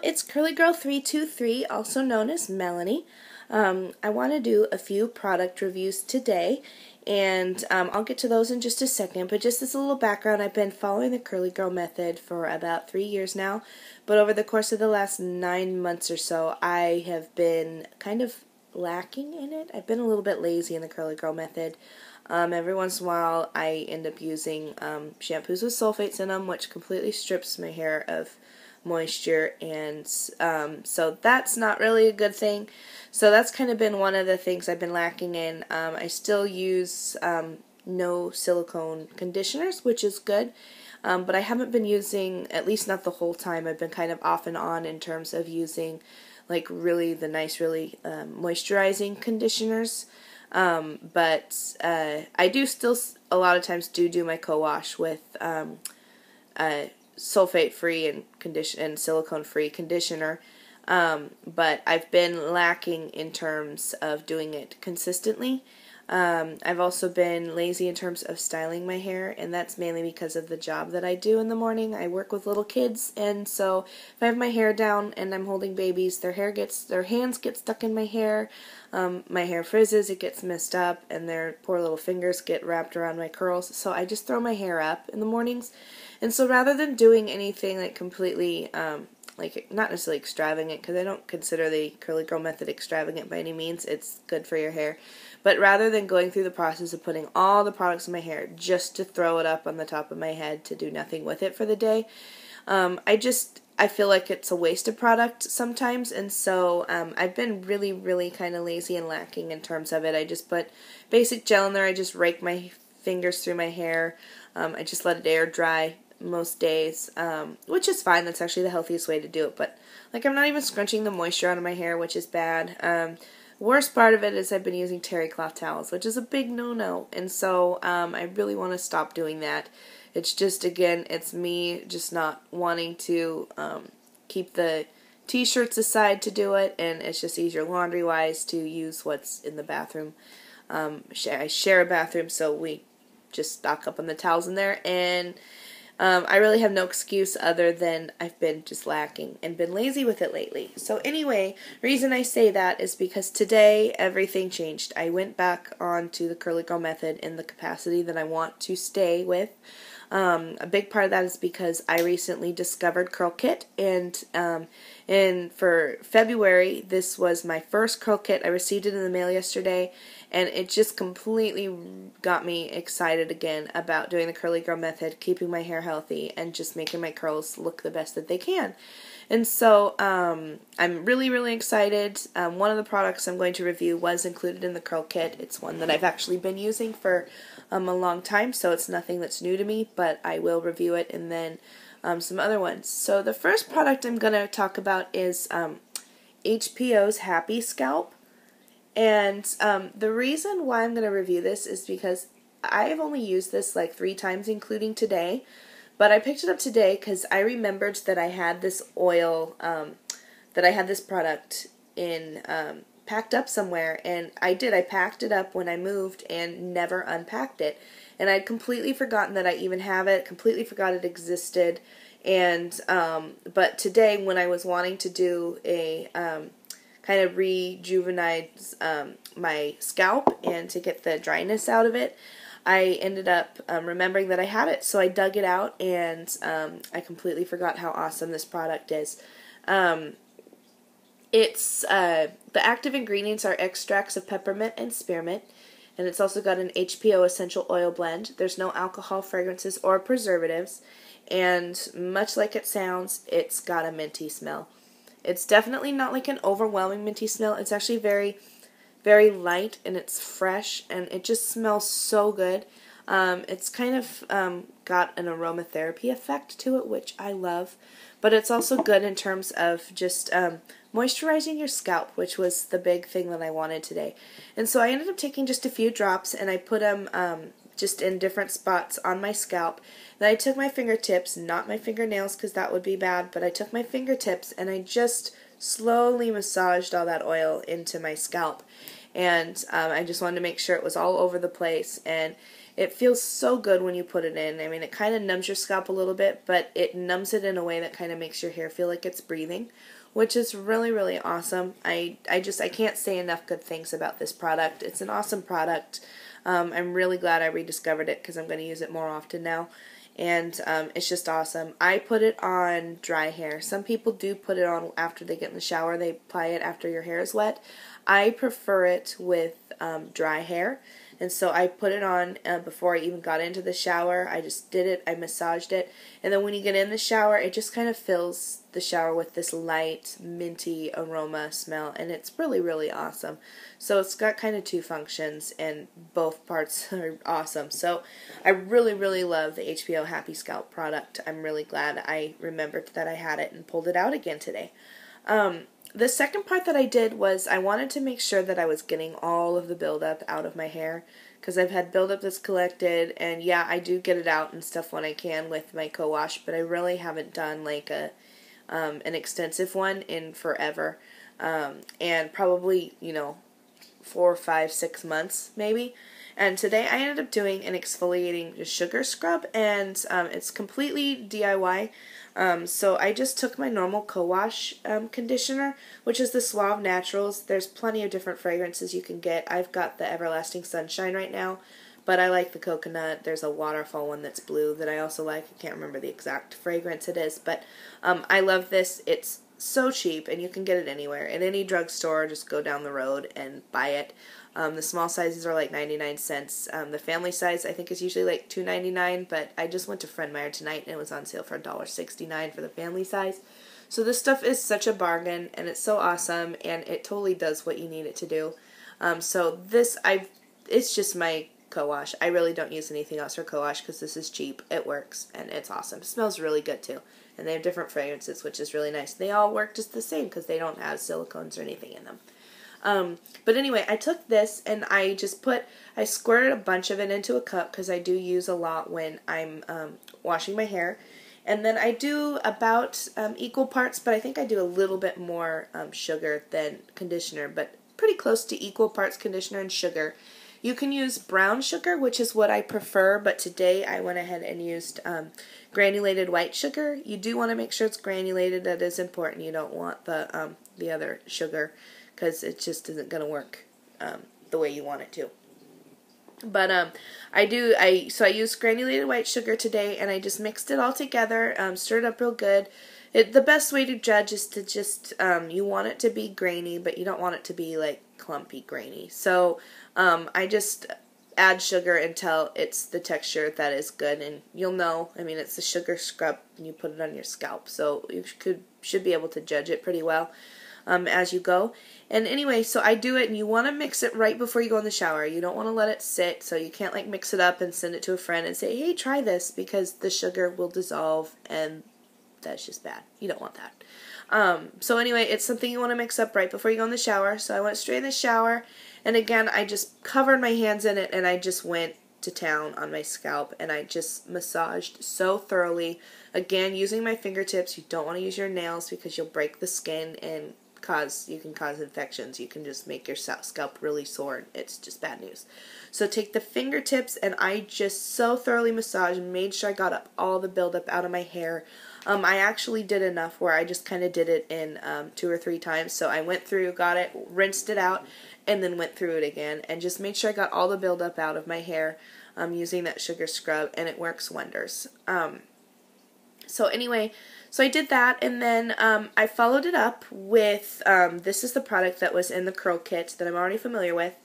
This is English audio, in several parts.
it's Curly Girl 323, also known as Melanie. I want to do a few product reviews today, and I'll get to those in just a second, but just as a little background, I've been following the Curly Girl method for about 3 years now, but over the course of the last 9 months or so, I have been kind of lacking in it. I've been a little bit lazy in the Curly Girl method. Every once in a while, I end up using shampoos with sulfates in them, which completely strips my hair of moisture, and so that's not really a good thing. So that's kind of been one of the things I've been lacking in. I still use no silicone conditioners, which is good, but I haven't been using, at least not the whole time. I've been kind of off and on in terms of using like really the nice, really moisturizing conditioners. But I do still a lot of times do my co-wash with sulfate-free and silicone-free conditioner, but I've been lacking in terms of doing it consistently. I've also been lazy in terms of styling my hair, and that's mainly because of the job that I do in the morning. I work with little kids, and so if I have my hair down and I'm holding babies, their hands get stuck in my hair frizzes, it gets messed up, and their poor little fingers get wrapped around my curls, so I just throw my hair up in the mornings. And so rather than doing anything like completely, like not necessarily extravagant, because I don't consider the Curly Girl method extravagant by any means, it's good for your hair, but rather than going through the process of putting all the products in my hair just to throw it up on the top of my head to do nothing with it for the day, I feel like it's a waste of product sometimes, and so I've been really kind of lazy and lacking in terms of it. I just put basic gel in there, I just rake my fingers through my hair, I just let it air dry most days, which is fine. That's actually the healthiest way to do it, but like I'm not even scrunching the moisture out of my hair, which is bad. Worst part of it is I've been using terry cloth towels, which is a big no-no, and so I really want to stop doing that. It's just, again, it's me just not wanting to keep the t-shirts aside to do it, and it's just easier laundry-wise to use what's in the bathroom. I share a bathroom, so we just stock up on the towels in there, and I really have no excuse other than I've been just lacking and been lazy with it lately. So anyway, the reason I say that is because today everything changed. I went back onto the Curly Girl method in the capacity that I want to stay with. A big part of that is because I recently discovered CurlKit, and for February, this was my first CurlKit. I received it in the mail yesterday, and it just completely got me excited again about doing the Curly Girl method, keeping my hair healthy, and just making my curls look the best that they can. And so I'm really excited. One of the products I'm going to review was included in the CurlKit. It's one that I've actually been using for a long time, so it's nothing that's new to me, but I will review it, and then some other ones. So the first product I'm going to talk about is HPO's Happy Scalp. And the reason why I'm going to review this is because I've only used this like 3 times, including today. But I picked it up today because I remembered that I had this oil, that I had this product in packed up somewhere, and I did. I packed it up when I moved and never unpacked it. And I'd completely forgotten that I even have it, completely forgot it existed. And but today, when I was wanting to do a kind of rejuvenate my scalp and to get the dryness out of it, I ended up remembering that I had it, so I dug it out, and I completely forgot how awesome this product is. The active ingredients are extracts of peppermint and spearmint, and it's also got an HPO essential oil blend. There's no alcohol, fragrances, or preservatives, and much like it sounds, it's got a minty smell. It's definitely not like an overwhelming minty smell. It's actually very light, and it's fresh, and it just smells so good. It's kind of got an aromatherapy effect to it, which I love, but it's also good in terms of just moisturizing your scalp, which was the big thing that I wanted today. And so I ended up taking just a few drops, and I put them just in different spots on my scalp. Then I took my fingertips, not my fingernails because that would be bad, but I took my fingertips and I just slowly massaged all that oil into my scalp. And I just wanted to make sure it was all over the place. And It feels so good when you put it in. I mean, it kind of numbs your scalp a little bit, but it numbs it in a way that kind of makes your hair feel like it's breathing, which is really, really awesome. I can't say enough good things about this product. It's an awesome product. I'm really glad I rediscovered it because I'm going to use it more often now. And it's just awesome. I put it on dry hair. Some people do put it on after they get in the shower. They apply it after your hair is wet. I prefer it with dry hair. And so I put it on before I even got into the shower. I just did it. I massaged it. And then when you get in the shower, it just kind of fills the shower with this light, minty aroma smell. And it's really, really awesome. So it's got kind of two functions, and both parts are awesome. So I really, really love the HPO Happy Scalp product. I'm really glad I remembered that I had it and pulled it out again today. The second part that I did was I wanted to make sure that I was getting all of the buildup out of my hair, because I've had buildup that's collected, and yeah, I do get it out and stuff when I can with my co-wash, but I really haven't done like an extensive one in forever, and probably, 4, 5, 6 months maybe. And today I ended up doing an exfoliating sugar scrub, and it's completely DIY. So I just took my normal co-wash conditioner, which is the Suave Naturals. There's plenty of different fragrances you can get. I've got the Everlasting Sunshine right now, but I like the coconut. There's a waterfall one that's blue that I also like. I can't remember the exact fragrance it is, but I love this. It's so cheap, and you can get it anywhere. At any drugstore, just go down the road and buy it. The small sizes are like 99 cents. The family size, I think, is usually like $2.99, but I just went to Fred Meyer tonight, and it was on sale for $1.69 for the family size. So this stuff is such a bargain, and it's so awesome, and it totally does what you need it to do. So this, it's just my co-wash. I really don't use anything else for co-wash because this is cheap. It works, and it's awesome. It smells really good, too. And they have different fragrances, which is really nice. They all work just the same because they don't have silicones or anything in them. But anyway, I took this and I squirted a bunch of it into a cup because I do use a lot when I'm washing my hair. And then I do about equal parts, but I think I do a little bit more sugar than conditioner, but pretty close to equal parts conditioner and sugar. You can use brown sugar, which is what I prefer, but today I went ahead and used granulated white sugar. You do want to make sure it's granulated. That is important. You don't want the other sugar, because it just isn't going to work the way you want it to. But so I used granulated white sugar today, and I just mixed it all together, stirred it up real good. The best way to judge is to just, you want it to be grainy, but you don't want it to be like clumpy grainy. So I just add sugar until it's the texture that is good, and you'll know. I mean, it's a sugar scrub, and you put it on your scalp, so you should be able to judge it pretty well as you go. And anyway, so I do it, and you want to mix it right before you go in the shower. You don't want to let it sit, so you can't like mix it up and send it to a friend and say, hey, try this, because the sugar will dissolve, and that's just bad. You don't want that. So anyway, it's something you want to mix up right before you go in the shower. So I went straight in the shower, and again, I just covered my hands in it, and I just went to town on my scalp, and I just massaged so thoroughly. Again, using my fingertips. You don't want to use your nails because you'll break the skin and you can cause infections. You can just make your scalp really sore. It's just bad news. So take the fingertips, and I just so thoroughly massaged and made sure I got up all the buildup out of my hair. I actually did enough where I just kind of did it in 2 or 3 times. So I went through, got it, rinsed it out, and then went through it again, and just made sure I got all the buildup out of my hair using that sugar scrub, and it works wonders. So anyway, so I did that, and then I followed it up with, this is the product that was in the CurlKit that I'm already familiar with.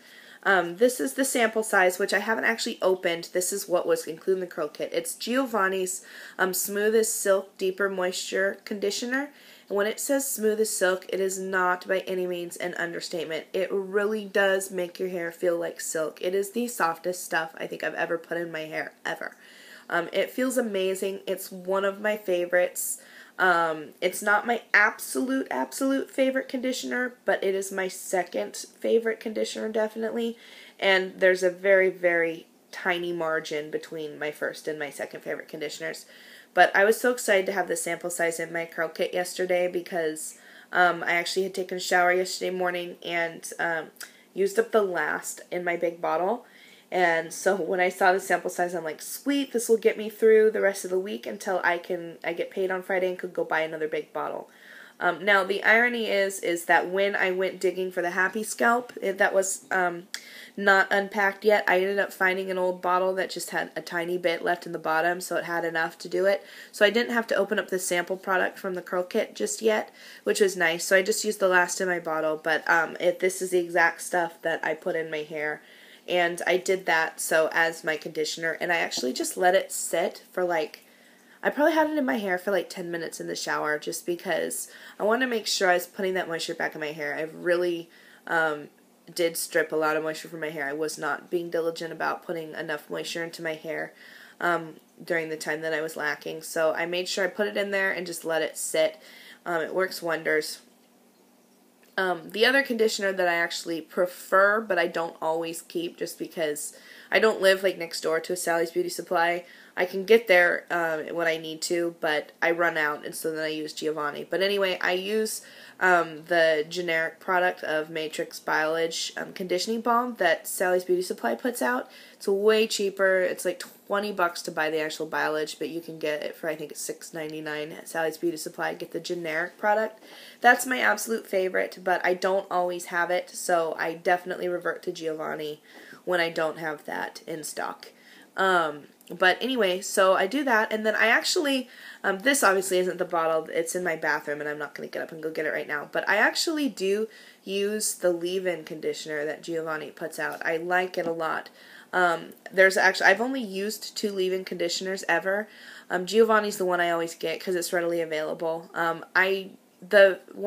This is the sample size, which I haven't actually opened. This is what was included in the CurlKit. It's Giovanni's Smooth as Silk Deeper Moisture Conditioner. And when it says smooth as silk, it is not by any means an understatement. It really does make your hair feel like silk. It is the softest stuff I think I've ever put in my hair, ever. It feels amazing. It's one of my favorites. It's not my absolute favorite conditioner, but it is my second favorite conditioner, definitely. And there's a very, very tiny margin between my first and my second favorite conditioners. But I was so excited to have the sample size in my CurlKit yesterday because I actually had taken a shower yesterday morning and used up the last in my big bottle. And so when I saw the sample size, I'm like, sweet, this will get me through the rest of the week until I get paid on Friday and could go buy another big bottle. Now, the irony is that when I went digging for the Happy Scalp, that was not unpacked yet, I ended up finding an old bottle that just had a tiny bit left in the bottom, so it had enough to do it. So I didn't have to open up the sample product from the CurlKit just yet, which was nice. So I just used the last in my bottle, but this is the exact stuff that I put in my hair. And I did that so as my conditioner, and I actually just let it sit for I probably had it in my hair for 10 minutes in the shower, just because I wanted to make sure I was putting that moisture back in my hair. I really did strip a lot of moisture from my hair. I was not being diligent about putting enough moisture into my hair during the time that I was lacking. So I made sure I put it in there and just let it sit. It works wonders. The other conditioner that I actually prefer, but I don't always keep just because I don't live next door to a Sally's Beauty Supply. I can get there when I need to, but I run out, and so then I use Giovanni. But anyway, I use the generic product of Matrix Biolage conditioning balm that Sally's Beauty Supply puts out. It's way cheaper. It's like $20 to buy the actual Biolage, but you can get it for, I think it's $6.99 at Sally's Beauty Supply. Get the generic product. That's my absolute favorite, but I don't always have it, so I definitely revert to Giovanni when I don't have that in stock. But anyway, so I do that, and then I actually, this obviously isn't the bottle, it's in my bathroom, and I'm not going to get up and go get it right now, but I actually do use the leave-in conditioner that Giovanni puts out. I like it a lot. I've only used 2 leave-in conditioners ever. Giovanni's the one I always get because it's readily available. One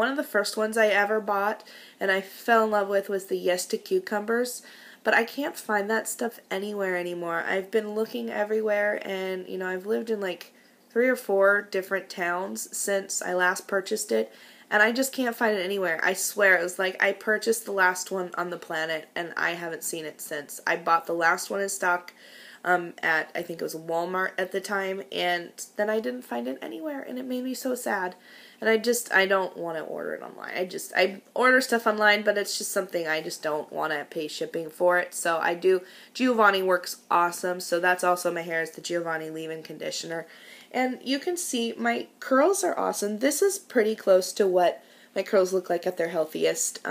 of the first ones I ever bought and I fell in love with was the Yes to Cucumbers. But I can't find that stuff anywhere anymore. I've been looking everywhere, and, I've lived in 3 or 4 different towns since I last purchased it, and I just can't find it anywhere. I swear, it was I purchased the last one on the planet, and I haven't seen it since. I bought the last one in stock at, I think it was Walmart at the time, and then I didn't find it anywhere, and it made me so sad. And I don't want to order it online. I order stuff online, but it's just something I just don't want to pay shipping for it. So I do. Giovanni works awesome. So that's also my hair is the Giovanni leave-in conditioner. And you can see my curls are awesome. This is pretty close to what my curls look like at their healthiest.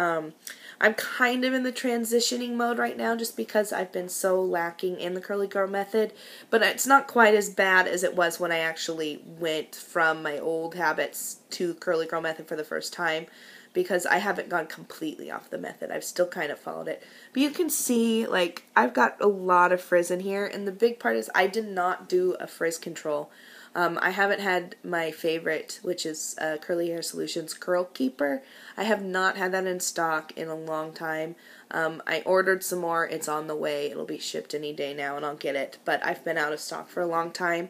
I'm kind of in the transitioning mode right now just because I've been so lacking in the curly girl method, but it's not quite as bad as it was when I actually went from my old habits to curly girl method for the first time, because I haven't gone completely off the method. I've still kind of followed it. But you can see, I've got a lot of frizz in here, and the big part is I did not do a frizz control. I haven't had my favorite, which is Curly Hair Solutions Curl Keeper. I have not had that in stock in a long time. I ordered some more. It's on the way. It'll be shipped any day now, and I'll get it. But I've been out of stock for a long time,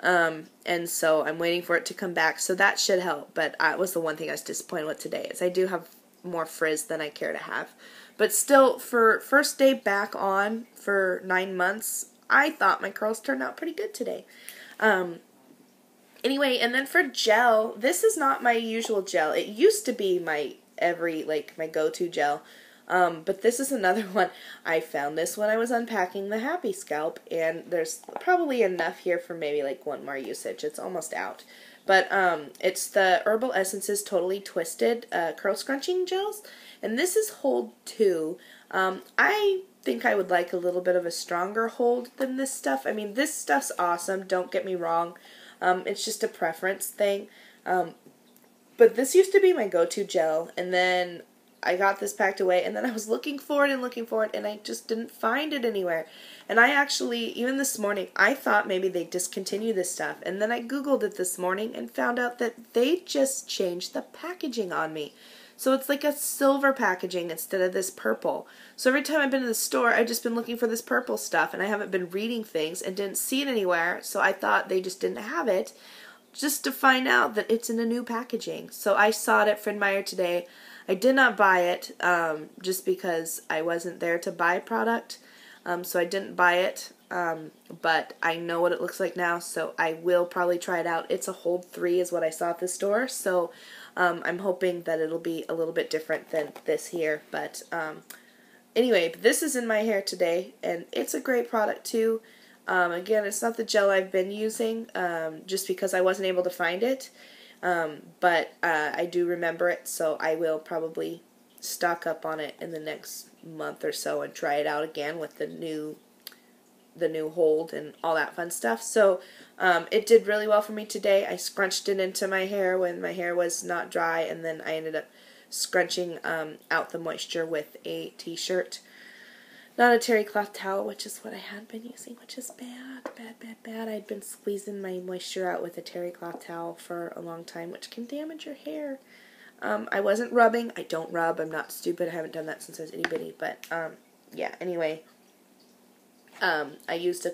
and so I'm waiting for it to come back. So that should help. But it was the one thing I was disappointed with today, is I do have more frizz than I care to have. But still, for first day back on for 9 months, I thought my curls turned out pretty good today. Anyway, and then for gel, this is not my usual gel. It used to be my my go-to gel, but this is another one. I found this when I was unpacking the Happy Scalp, and there's probably enough here for maybe one more usage. It's almost out. But it's the Herbal Essences Totally Twisted Curl Scrunching Gels, and this is hold 2. I think I would like a little bit of a stronger hold than this stuff. I mean, this stuff's awesome, don't get me wrong. It's just a preference thing. But this used to be my go-to gel, and then I got this packed away, and then I was looking for it, and I just didn't find it anywhere. And I actually, even this morning, I thought maybe they'd discontinue this stuff, and then I Googled it this morning and found out that they just changed the packaging on me. So it's like a silver packaging instead of this purple. So every time I've been in the store, I've just been looking for this purple stuff, and I haven't been reading things and didn't see it anywhere, so I thought they just didn't have it, just to find out that it's in a new packaging. So I saw it at Fred Meyer today. I did not buy it just because I wasn't there to buy product, so I didn't buy it, but I know what it looks like now, so I will probably try it out. It's a hold 3 is what I saw at the store, so I'm hoping that it'll be a little bit different than this here, but Anyway, this is in my hair today, and it's a great product too. Again, it's not the gel I've been using, just because I wasn't able to find it. But I do remember it, so I will probably stock up on it in the next month or so and try it out again with the new hold and all that fun stuff. So it did really well for me today. I scrunched it into my hair when my hair was not dry, and then I ended up scrunching out the moisture with a t-shirt. Not a terry cloth towel, which is what I had been using, which is bad. I'd been squeezing my moisture out with a terry cloth towel for a long time, which can damage your hair. I wasn't rubbing. I don't rub. I'm not stupid. I haven't done that since I was itty bitty. But, yeah, anyway. I used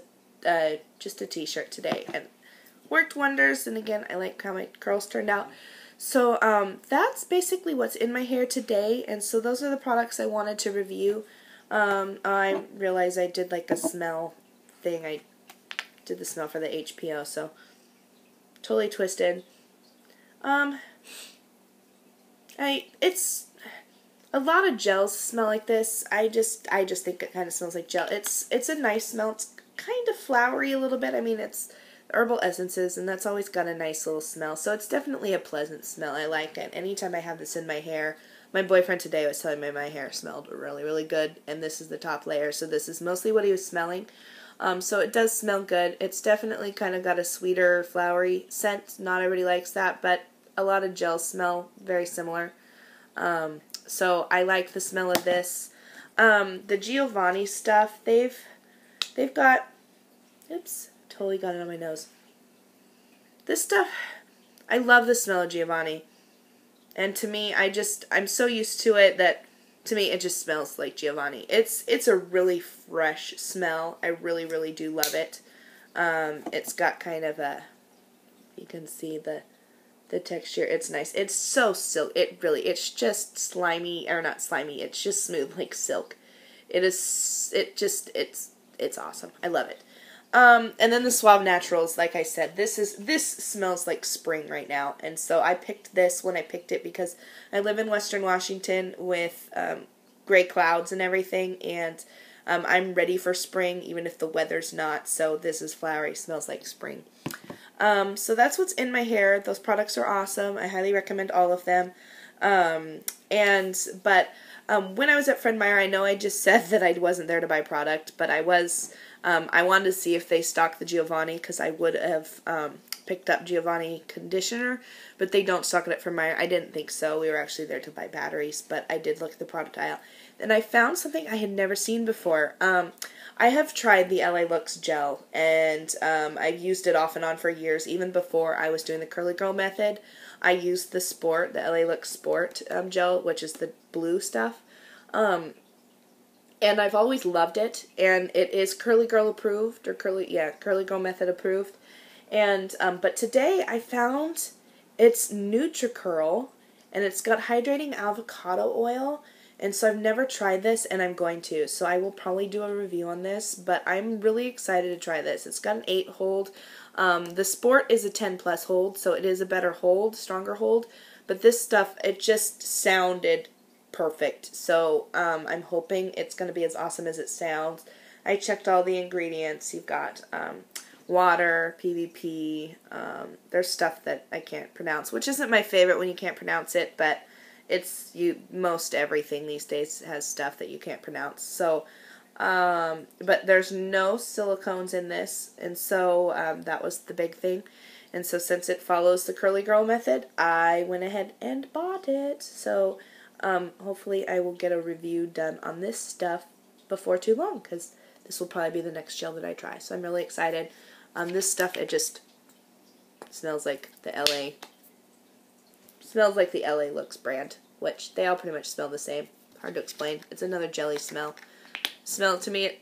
just a t-shirt today, and worked wonders. And again, I like how my curls turned out. So, that's basically what's in my hair today. And so those are the products I wanted to review. I realized I did like a smell thing. I did the smell for the HPO, so totally twisted. It's a lot of gels smell like this. I just think it kind of smells like gel. It's a nice smell. It's kind of flowery a little bit. I mean, it's herbal essences, and that's always got a nice little smell. So it's definitely a pleasant smell. I like it. Anytime I have this in my hair. My boyfriend today was telling me my hair smelled really, really good, and this is the top layer, so this is mostly what he was smelling. So it does smell good. It's definitely kind of got a sweeter, flowery scent. Not everybody likes that, but a lot of gels smell very similar. So I like the smell of this. The Giovanni stuff, they've got, oops, totally got it on my nose. This stuff, I love the smell of Giovanni. And to me, I'm so used to it that, to me, it just smells like Giovanni. It's a really fresh smell. I really, really do love it. It's got kind of a, you can see the texture. It's nice. It's so silk. It's just slimy, or not slimy, it's just smooth like silk. It's awesome. I love it. And then the Suave Naturals, like I said, this smells like spring right now, and so I picked this when I picked it because I live in Western Washington with gray clouds and everything, and I'm ready for spring even if the weather's not, so this is flowery, smells like spring. So that's what's in my hair. Those products are awesome. I highly recommend all of them. When I was at Fred Meyer, I know I just said that I wasn't there to buy product, but I was. I wanted to see if they stocked the Giovanni, because I would have picked up Giovanni conditioner, but they don't stock it at Fred Meyer. I didn't think so. We were actually there to buy batteries, but I did look at the product aisle, and I found something I had never seen before. I have tried the LA Looks gel, and I've used it off and on for years, even before I was doing the Curly Girl method. I used the Sport, the LA Looks Sport gel, which is the blue stuff. And I've always loved it, and it is Curly Girl approved, or Curly Girl method approved. And but today I found it's NutriCurl, and it's got hydrating avocado oil. And so I've never tried this, and I'm going to. So I will probably do a review on this, but I'm really excited to try this. It's got an 8 hold. The Sport is a 10 plus hold, so it is a better hold, stronger hold. But this stuff, it just sounded perfect. So I'm hoping it's going to be as awesome as it sounds. I checked all the ingredients. You've got water, PVP. There's stuff that I can't pronounce, which isn't my favorite when you can't pronounce it, but most everything these days has stuff that you can't pronounce. So, but there's no silicones in this, and so that was the big thing. And so since it follows the Curly Girl method, I went ahead and bought it. So hopefully I will get a review done on this stuff before too long, because this will probably be the next gel that I try. So I'm really excited. This stuff, it just smells like the LA Looks brand, which they all pretty much smell the same. Hard to explain. It's another jelly smell. To me, it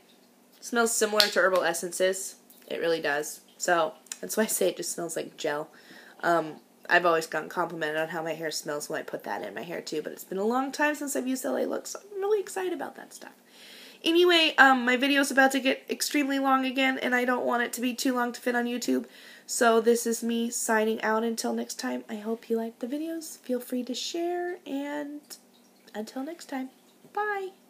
smells similar to herbal essences. It really does. So that's why I say it just smells like gel. I've always gotten complimented on how my hair smells when I put that in my hair too, but it's been a long time since I've used LA Looks, so I'm really excited about that stuff. Anyway, my video's about to get extremely long again, and I don't want it to be too long to fit on YouTube. So this is me signing out until next time. I hope you liked the videos. Feel free to share, and until next time, bye!